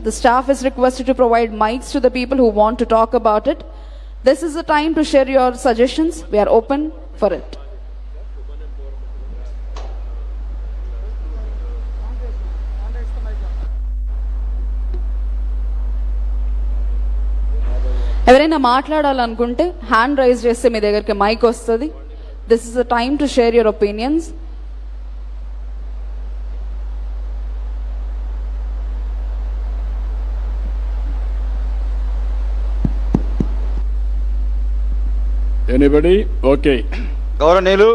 The staff is requested to provide mics to the people who want to talk about it. This is the time to share your suggestions. We are open for it. ఎవరైనా మాట్లాడాలనుకుంటే hand raise చేస్తే మీ దగ్గరికి mic వస్తుంది. This is the time to share your opinions. Anybody? Okay. గౌరవనీయులు,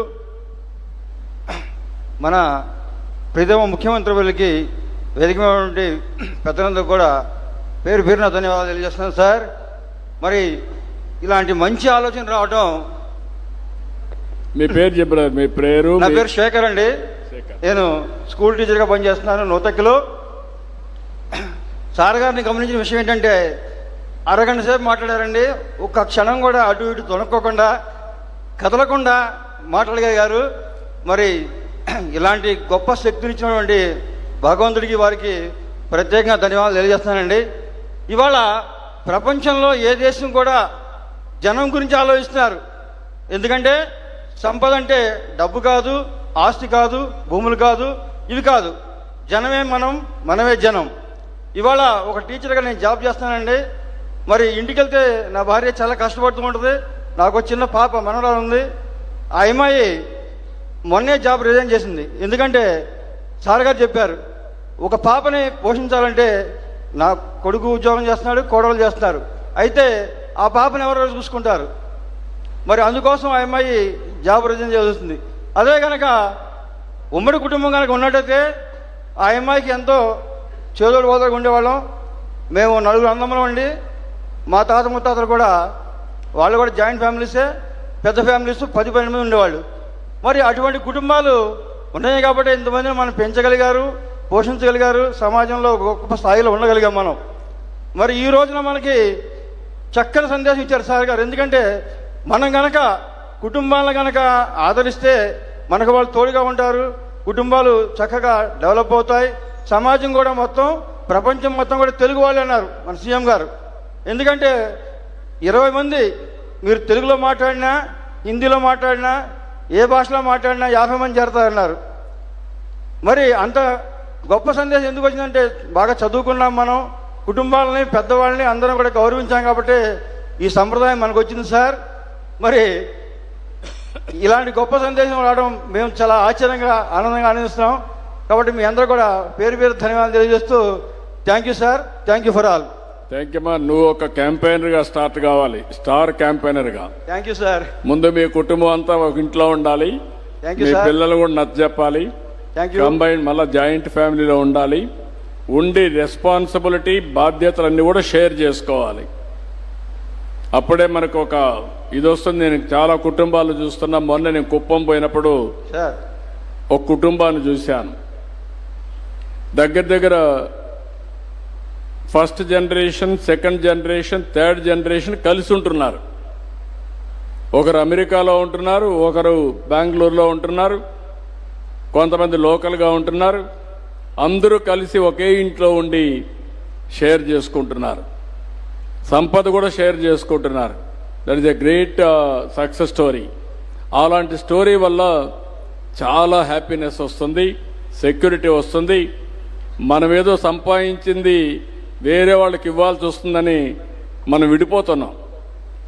మన ప్రీతమ ముఖ్యమంత్రి వారికి వేదిక నుండి పెద్దలందరూ కూడా పేరు పేరున ధన్యవాదాలు తెలియజేస్తున్నాను సార్. మరి ఇలాంటి మంచి ఆలోచన రావడం. మీ పేరు చెప్పారు? మీ పేరు? నా పేరు శేఖర్ అండి. నేను స్కూల్ టీచర్గా పనిచేస్తున్నాను నూతక్కిలో. సార్ గారిని గమనించిన విషయం ఏంటంటే, అరగంట సేపు మాట్లాడారండి. ఒక్క క్షణం కూడా అటు ఇటు తొణక్కోకుండా కదలకుండా మాట్లాడగలిగారు. మరి ఇలాంటి గొప్ప శక్తినిచ్చినటువంటి భగవంతుడికి వారికి ప్రత్యేకంగా ధన్యవాదాలు తెలియజేస్తానండి. ఇవాళ ప్రపంచంలో ఏ దేశం కూడా జనం గురించి ఆలోచిస్తున్నారు. ఎందుకంటే సంపద అంటే డబ్బు కాదు, ఆస్తి కాదు, భూములు కాదు, ఇవి కాదు. జనమే మనం, మనమే జనం. ఇవాళ ఒక టీచర్గా నేను జాబ్ చేస్తానండి. మరి ఇంటికి వెళ్తే నా భార్య చాలా కష్టపడుతూ ఉంటుంది. నాకు ఒక చిన్న పాప మనవరాలు ఉంది. ఆ అమ్మాయి మొన్నే జాబ్ రిజైన్ చేసింది. ఎందుకంటే సార్ గారు చెప్పారు, ఒక పాపని పోషించాలంటే నా కొడుకు ఉద్యోగం చేస్తున్నాడు, కోడలు చేస్తున్నారు. అయితే ఆ పాపను ఎవరు చూసుకుంటారు? మరి అందుకోసం ఆ అమ్మాయి జాబ్ రిజైన్ చేస్తుంది. అదే కనుక ఉమ్మడి కుటుంబం కనుక ఉన్నట్టయితే ఆ అమ్మాయికి ఎంతో చేదోడు ఓదోడుగా ఉండేవాళ్ళం. మేము 4 అన్నదమ్ములం అండి. మా తాత ముత్తాతలు కూడా వాళ్ళు కూడా జాయింట్ ఫ్యామిలీసే, పెద్ద ఫ్యామిలీస్ 10-12 మంది ఉండేవాళ్ళు. మరి అటువంటి కుటుంబాలు ఉన్నాయి కాబట్టి ఇంతమందిని మనం పెంచగలిగారు, పోషించగలిగారు, సమాజంలో గొప్ప స్థాయిలో ఉండగలిగాం మనం. మరి ఈ రోజున మనకి చక్కని సందేశం ఇచ్చారు సార్ గారు. ఎందుకంటే మనం గనక కుటుంబాలను గనక ఆదరిస్తే మనకు వాళ్ళు తోడుగా ఉంటారు, కుటుంబాలు చక్కగా డెవలప్ అవుతాయి, సమాజం కూడా మొత్తం, ప్రపంచం మొత్తం కూడా తెలుగు వాళ్ళు అన్నారు మన సీఎం గారు. ఎందుకంటే 20 మంది మీరు తెలుగులో మాట్లాడినా, హిందీలో మాట్లాడినా, ఏ భాషలో మాట్లాడినా 50 మంది చేరతారన్నారు. మరి అంత గొప్ప సందేశం ఎందుకు వచ్చిందంటే, బాగా చదువుకున్నాం మనం, కుటుంబాలని, పెద్దవాళ్ళని అందరం కూడా గౌరవించాం కాబట్టి ఈ సంప్రదాయం మనకు వచ్చింది సార్. మరి ఇలాంటి గొప్ప సందేశం రావడం మేము చాలా ఆశ్చర్యంగా, ఆనందంగా ఆనందిస్తున్నాం. కాబట్టి మీ అందరూ కూడా పేరు పేరు ధన్యవాదాలు తెలియజేస్తూ, thank you sir, thank you for all. Thank you. నువ్వు ఒక క్యాంపెయినర్గా స్టార్ట్ కావాలి, స్టార్ క్యాంపెయినర్గా. Thank you sir. ముందు మీ కుటుంబం అంతా ఒక ఇంట్లో ఉండాలి, మీ పిల్లలు కూడా నచ్చ చెప్పాలి, కంబైన్ మళ్ళీ జాయింట్ ఫ్యామిలీలో ఉండాలి, ఉండి రెస్పాన్సిబిలిటీ, బాధ్యతలన్నీ కూడా షేర్ చేసుకోవాలి. అప్పుడే మనకు ఒక ఇది వస్తుంది. నేను చాలా కుటుంబాలు చూస్తున్నా. మొన్న నేను కుప్పం పోయినప్పుడు ఒక కుటుంబాన్ని చూశాను. దగ్గర first generation, second generation, third generation కలిసి ఉంటున్నారు. ఒకరు అమెరికాలో ఉంటున్నారు, ఒకరు బెంగళూరులో ఉంటున్నారు, కొంతమంది లోకల్గా ఉంటున్నారు. అందరూ కలిసి ఒకే ఇంట్లో ఉండి షేర్ చేసుకుంటున్నారు. సంపద కూడా షేర్ చేసుకుంటున్నారు. That is a great success story. అలాంటి స్టోరీ వల్ల చాలా హ్యాపీనెస్ వస్తుంది, సెక్యూరిటీ వస్తుంది. మనం ఏదో సంపాదించింది వేరే వాళ్ళకి ఇవ్వాల్సి వస్తుందని మనం విడిపోతున్నాం.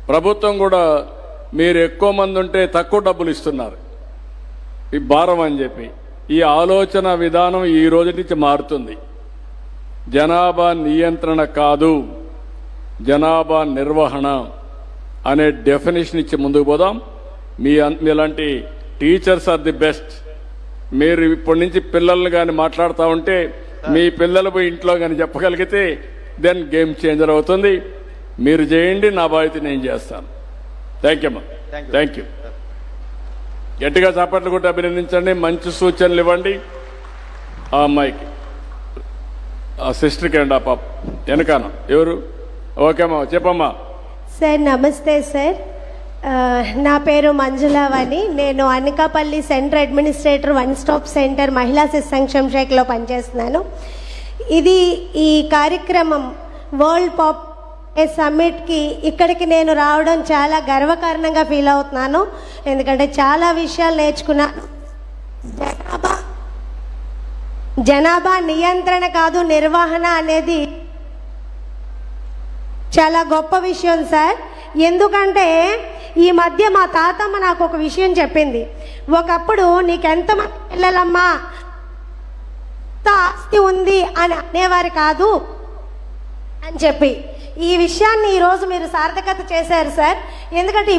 ప్రభుత్వం కూడా మీరు ఎక్కువ మంది ఉంటే తక్కువ డబ్బులు ఇస్తున్నారు, ఈ భారం అని చెప్పి. ఈ ఆలోచన విధానం ఈ రోజు నుంచి మారుతుంది. జనాభా నియంత్రణ కాదు, జనాభా నిర్వహణ అనే డెఫినేషన్ ఇచ్చి ముందుకు పోదాం. మీలాంటి టీచర్స్ ఆర్ ది బెస్ట్. మీరు ఇప్పటి నుంచి పిల్లల్ని కానీ మాట్లాడుతూ ఉంటే, మీ పిల్లలు పోయి ఇంట్లో కానీ చెప్పగలిగితే దెన్ గేమ్ చేంజర్ అవుతుంది. మీరు చేయండి, నా బాధ్యత నేను చేస్తాను. థ్యాంక్ యూ అమ్మా. Thank you. గట్టిగా చప్పట్లు కొట్టి అభినందించండి, మంచి సూచనలు ఇవ్వండి. ఆ అమ్మాయికి, ఆ సిస్టర్కి అండి, ఆ పాప వెనకాన ఎవరు? ఓకే అమ్మా, చెప్పమ్మా. సార్ నమస్తే సార్. నా పేరు మంజులావాణి. నేను Anakapalli centre administrator 1 stop centre మహిళా శిశు సంక్షేమ శాఖలో పనిచేస్తున్నాను. ఇది ఈ కార్యక్రమం వరల్డ్ పాప్ సమ్మిట్కి ఇక్కడికి నేను రావడం చాలా గర్వకారణంగా ఫీల్ అవుతున్నాను. ఎందుకంటే చాలా విషయాలు నేర్చుకున్నాను. జనాభా నియంత్రణ కాదు, నిర్వహణ అనేది చాలా గొప్ప విషయం సార్. ఎందుకంటే ఈ మధ్య మా తాతమ్మ నాకు ఒక విషయం చెప్పింది. ఒకప్పుడు నీకెంతమంది పిల్లలమ్మా, ఆస్తి ఉంది అని అనేవారు కాదు అని చెప్పి, ఈ విషయాన్ని ఈరోజు మీరు సార్థకత చేశారు సార్. ఎందుకంటే